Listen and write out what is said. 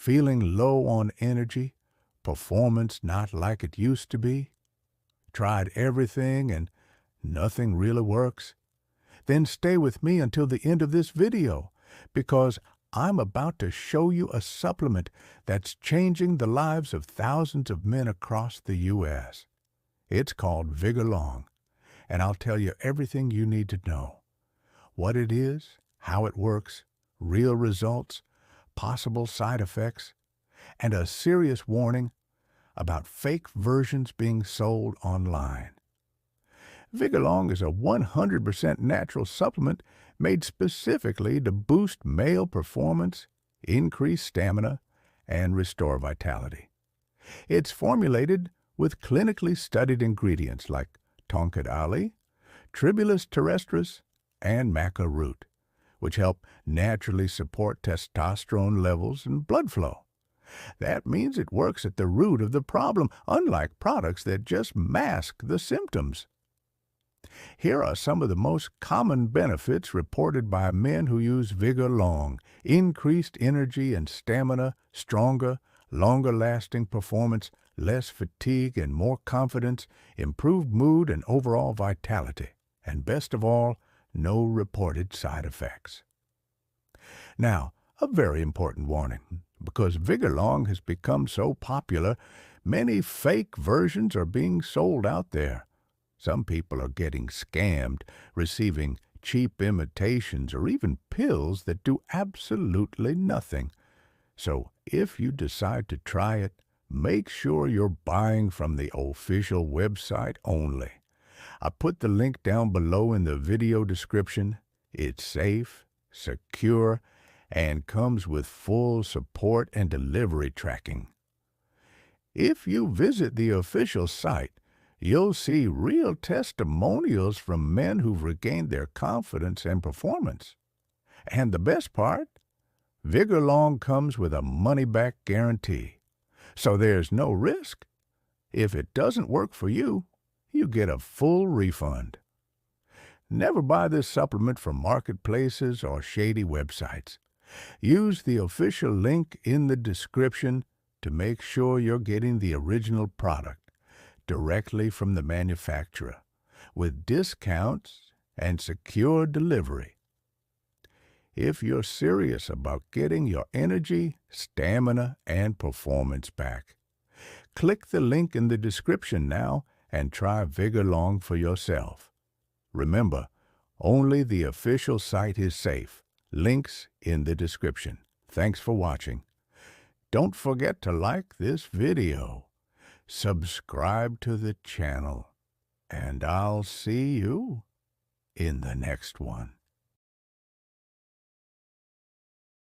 Feeling low on energy? Performance not like it used to be? Tried everything and nothing really works? Then stay with me until the end of this video, because I'm about to show you a supplement that's changing the lives of thousands of men across the U.S. It's called Vigor Long, and I'll tell you everything you need to know. What it is, how it works, real results, possible side effects, and a serious warning about fake versions being sold online. Vigorlong is a 100% natural supplement made specifically to boost male performance, increase stamina, and restore vitality. It's formulated with clinically studied ingredients like tonkat ali, tribulus terrestris, and maca root, which help naturally support testosterone levels and blood flow. That means it works at the root of the problem, unlike products that just mask the symptoms. Here are some of the most common benefits reported by men who use Vigor Long: increased energy and stamina, stronger, longer-lasting performance, less fatigue and more confidence, improved mood and overall vitality, and best of all, no reported side effects. Now, a very important warning. Because Vigor Long has become so popular, many fake versions are being sold out there. Some people are getting scammed, receiving cheap imitations or even pills that do absolutely nothing. So if you decide to try it, make sure you're buying from the official website only. I put the link down below in the video description. It's safe, secure, and comes with full support and delivery tracking. If you visit the official site, you'll see real testimonials from men who've regained their confidence and performance. And the best part? Vigor Long comes with a money-back guarantee. So there's no risk. If it doesn't work for you, you get a full refund. Never buy this supplement from marketplaces or shady websites. Use the official link in the description to make sure you're getting the original product directly from the manufacturer, with discounts and secure delivery. If you're serious about getting your energy, stamina, and performance back, click the link in the description now and try Vigor Long for yourself. Remember, only the official site is safe. Links in the description. Thanks for watching. Don't forget to like this video, subscribe to the channel, and I'll see you in the next one.